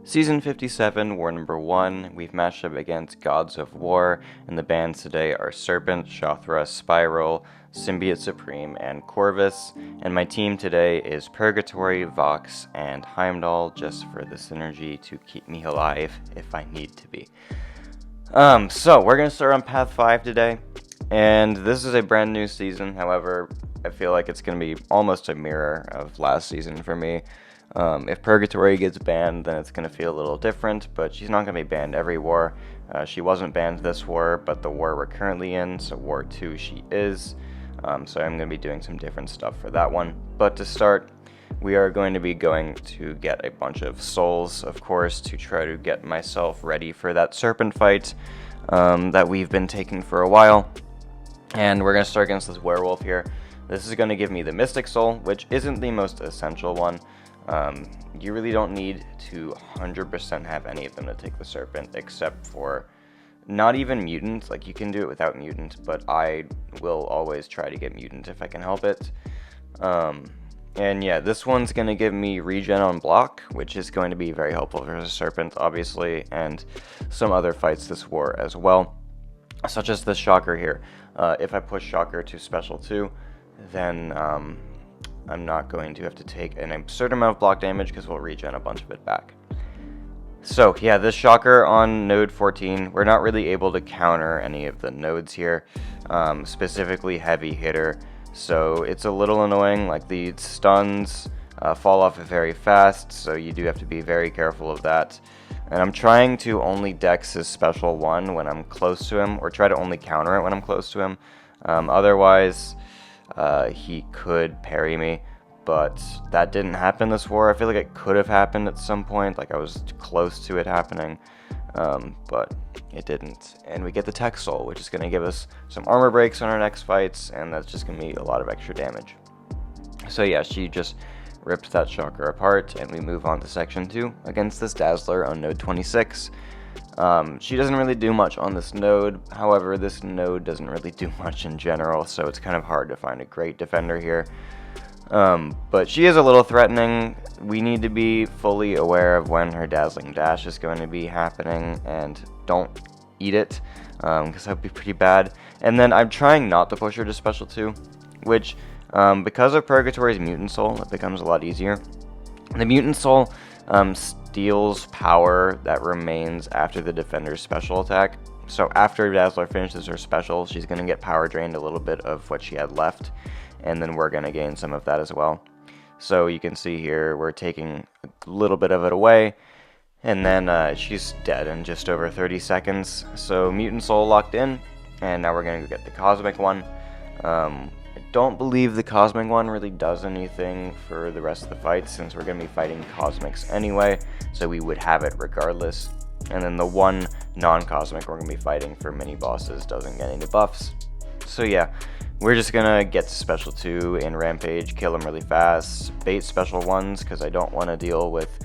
Season 57, War number 1, we've matched up against Gods of War, and the bands today are Serpent, Shothra, Spiral, Symbiote Supreme, and Corvus, and my team today is Purgatory, Vox, and Heimdall, just for the synergy to keep me alive if I need to be. So we're going to start on Path 5 today, and this is a brand new season. However, I feel like it's going to be almost a mirror of last season for me. If Purgatory gets banned, then it's going to feel a little different, but she's not going to be banned every war. She wasn't banned this war, but the war we're currently in, so War 2 she is. So I'm going to be doing some different stuff for that one. But to start, we are going to be going to get a bunch of souls, of course, to try to get myself ready for that Serpent fight that we've been taking for a while. And we're going to start against this Werewolf here. This is going to give me the Mystic Soul, which isn't the most essential one. You really don't need to 100% have any of them to take the Serpent, except for not even Mutant. Like, you can do it without Mutant, but I will always try to get Mutant if I can help it. And yeah, this one's going to give me regen on block, which is going to be very helpful for the Serpent, obviously, and some other fights this war as well, such as the Shocker here. If I push Shocker to Special 2, then I'm not going to have to take an absurd amount of block damage because we'll regen a bunch of it back. So yeah, this Shocker on node 14, we're not really able to counter any of the nodes here, specifically Heavy Hitter, so it's a little annoying. Like, the stuns fall off very fast, so you do have to be very careful of that. And I'm trying to only dex his Special 1 when I'm close to him, or try to only counter it when I'm close to him. Otherwise, he could parry me, but that didn't happen this war. I feel like it could have happened at some point, like I was close to it happening, but it didn't. And we get the Tech Soul, which is going to give us some armor breaks on our next fights, and that's just going to be a lot of extra damage. So yeah, she just ripped that Shocker apart, and we move on to Section 2 against this Dazzler on node 26. She doesn't really do much on this node. However, this node doesn't really do much in general, so it's kind of hard to find a great defender here. But she is a little threatening. We need to be fully aware of when her Dazzling Dash is going to be happening, and don't eat it, because that would be pretty bad. And then I'm trying not to push her to Special 2, which, because of Purgatory's Mutant Soul, it becomes a lot easier. The Mutant Soul steals power that remains after the defender's special attack. So after Dazzler finishes her special, she's going to get power drained a little bit of what she had left, and then we're going to gain some of that as well. So you can see here we're taking a little bit of it away, and then she's dead in just over 30 seconds. So Mutant Soul locked in, and now we're going to go get the Cosmic one. I don't believe the Cosmic one really does anything for the rest of the fight, since we're going to be fighting Cosmics anyway, so we would have it regardless. And then the one non-Cosmic we're going to be fighting for mini-bosses doesn't get any buffs. So yeah, we're just going to get to Special 2 in Rampage, kill him really fast, bait Special 1s, because I don't want to deal with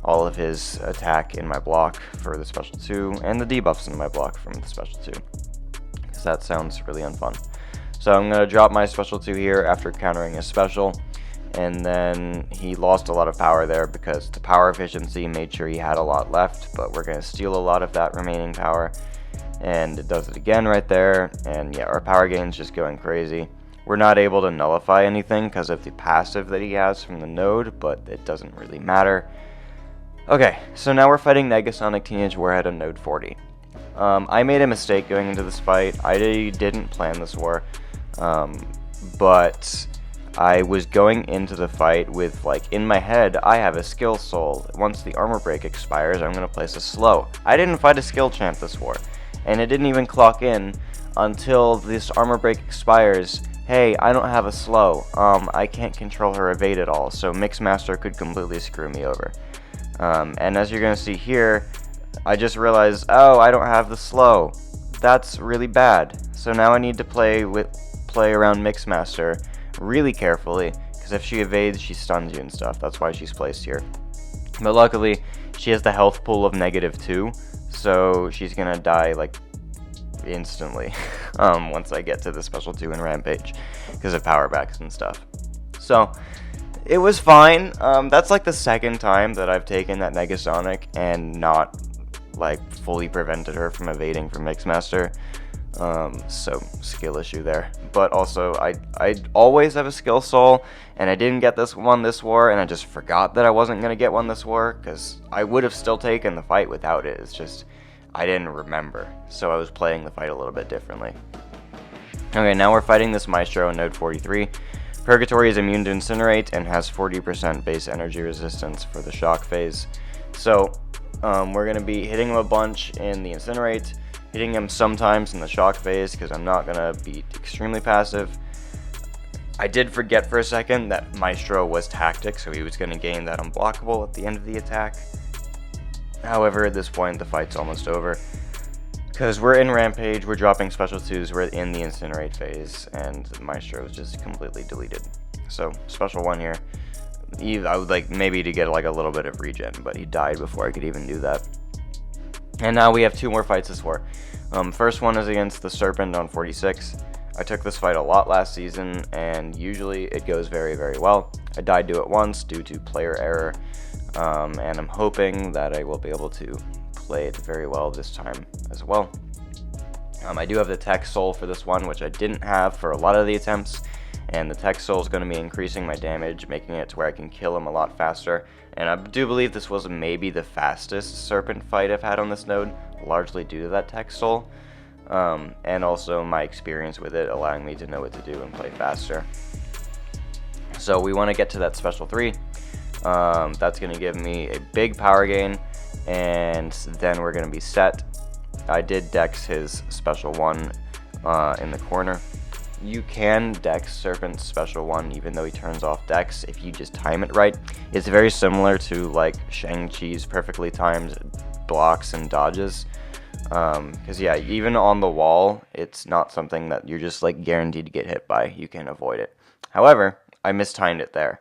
all of his attack in my block for the Special 2, and the debuffs in my block from the Special 2, because that sounds really unfun. So I'm going to drop my Special 2 here after countering his Special, and then he lost a lot of power there because the power efficiency made sure he had a lot left, but we're going to steal a lot of that remaining power, and it does it again right there, and yeah, our power gain's just going crazy. We're not able to nullify anything because of the passive that he has from the node, but it doesn't really matter. Okay, so now we're fighting Nega-Sonic Teenage Warhead on node 40. I made a mistake going into this fight. I didn't plan this war. But I was going into the fight with, like, in my head, I have a skill soul. Once the armor break expires, I'm going to place a slow. I didn't fight a skill champ this war, and it didn't even clock in until this armor break expires. Hey, I don't have a slow. I can't control her evade at all, so Maestro could completely screw me over. And as you're going to see here, I just realized, oh, I don't have the slow. That's really bad. So now I need to play around Maestro really carefully, because if she evades, she stuns you and stuff. That's why she's placed here. But luckily, she has the health pool of -2, so she's gonna die like instantly once I get to the Special 2 in Rampage, because of power backs and stuff. So It was fine. That's like the second time that I've taken that Nega-Sonic and not like fully prevented her from evading from Mixmaster. So skill issue there. But also I always have a skill soul, and I didn't get this one this war, and I just forgot that I wasn't gonna get one this war, because I would have still taken the fight without it. It's just I didn't remember, so I was playing the fight a little bit differently. Okay, now we're fighting this Maestro in node 43. Purgatory is immune to Incinerate and has 40% base energy resistance for the shock phase. So we're going to be hitting him a bunch in the Incinerate, hitting him sometimes in the shock phase because I'm not going to be extremely passive. I did forget for a second that Maestro was tactic, so he was going to gain that unblockable at the end of the attack. However, at this point the fight's almost over. Because we're in Rampage, we're dropping special 2s, we're in the Incinerate phase, and Maestro is just completely deleted. So, special 1 here. I would like maybe to get like a little bit of regen, but he died before I could even do that. And now we have 2 more fights this war. First one is against the Serpent on 46. I took this fight a lot last season, and usually it goes very, very well. I died to it once due to player error, and I'm hoping that I will be able to play it very well this time as well. I do have the Tech Soul for this one, which I didn't have for a lot of the attempts, and the Tech Soul is going to be increasing my damage, making it to where I can kill him a lot faster. And I do believe this was maybe the fastest Serpent fight I've had on this node, largely due to that Tech Soul, and also my experience with it allowing me to know what to do and play faster. So we want to get to that special 3. That's going to give me a big power gain, and then we're going to be set. I did dex his special 1 in the corner. You can dex Serpent's special 1 even though he turns off dex if you just time it right. It's very similar to like Shang-Chi's perfectly timed blocks and dodges. Because yeah, even on the wall, it's not something that you're just like guaranteed to get hit by. You can avoid it. However, I mistimed it there,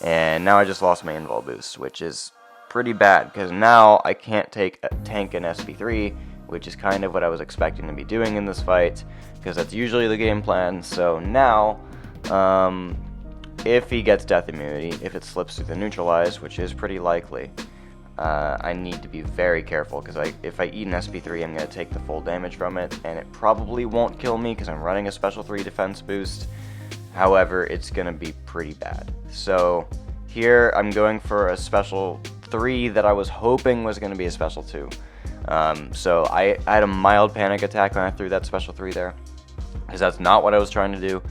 and now I just lost my invul boost, which is pretty bad because now I can't take a tank in SP3, which is kind of what I was expecting to be doing in this fight, because that's usually the game plan. So now, if he gets death immunity, if it slips through the neutralize, which is pretty likely, I need to be very careful, because if I eat an SP3, I'm going to take the full damage from it, and it probably won't kill me because I'm running a special 3 defense boost. However, it's going to be pretty bad. So here I'm going for a special 3 that I was hoping was going to be a special 2. So I had a mild panic attack when I threw that special 3 there, because that's not what I was trying to do.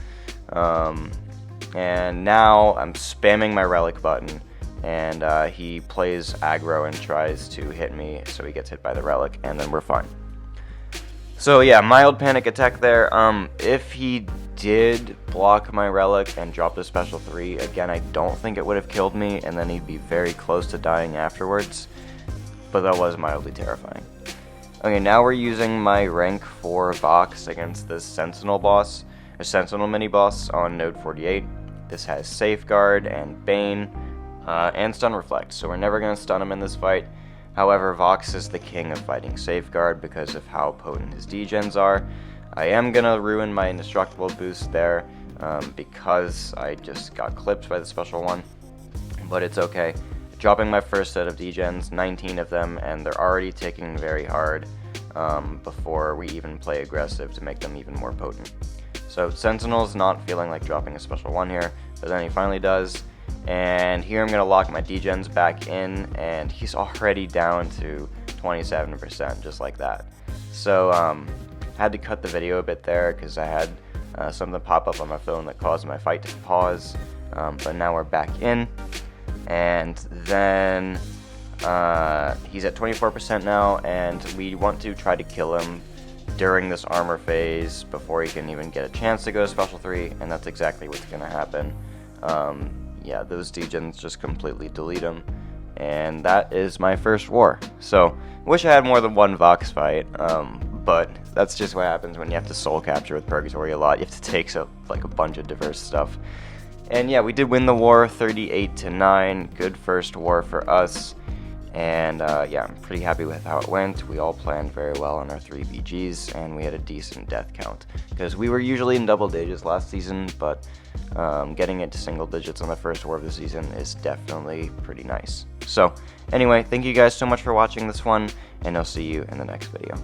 And now I'm spamming my relic button, and he plays aggro and tries to hit me, so he gets hit by the relic, and then we're fine. So yeah, mild panic attack there. If he did block my relic and drop the special 3, again, I don't think it would have killed me, and then he'd be very close to dying afterwards. But that was mildly terrifying. Okay, now we're using my rank 4 Vox against this Sentinel boss, a Sentinel mini-boss on node 48. This has Safeguard and Bane, and Stun Reflect, so we're never going to stun him in this fight. However, Vox is the king of fighting Safeguard because of how potent his degens are. I am going to ruin my indestructible boost there, because I just got clipped by the special 1, but it's okay. Dropping my first set of degens, 19 of them, and they're already ticking very hard before we even play aggressive to make them even more potent. So Sentinel's not feeling like dropping a special 1 here, but then he finally does. And here I'm going to lock my degens back in, and he's already down to 27%, just like that. So had to cut the video a bit there because I had something pop up on my phone that caused my fight to pause, but now we're back in. And then he's at 24% now, and we want to try to kill him during this armor phase before he can even get a chance to go special 3, and that's exactly what's going to happen. Yeah, those degens just completely delete him, and that is my first war. So, wish I had more than one Vox fight, but that's just what happens when you have to soul capture with Purgatory a lot. You have to take like a bunch of diverse stuff. And yeah, we did win the war 38-9. Good first war for us. And yeah, I'm pretty happy with how it went. We all planned very well on our 3 BGs, and we had a decent death count. Because we were usually in double digits last season, but getting into single digits on the first war of the season is definitely pretty nice. So, anyway, thank you guys so much for watching this one, and I'll see you in the next video.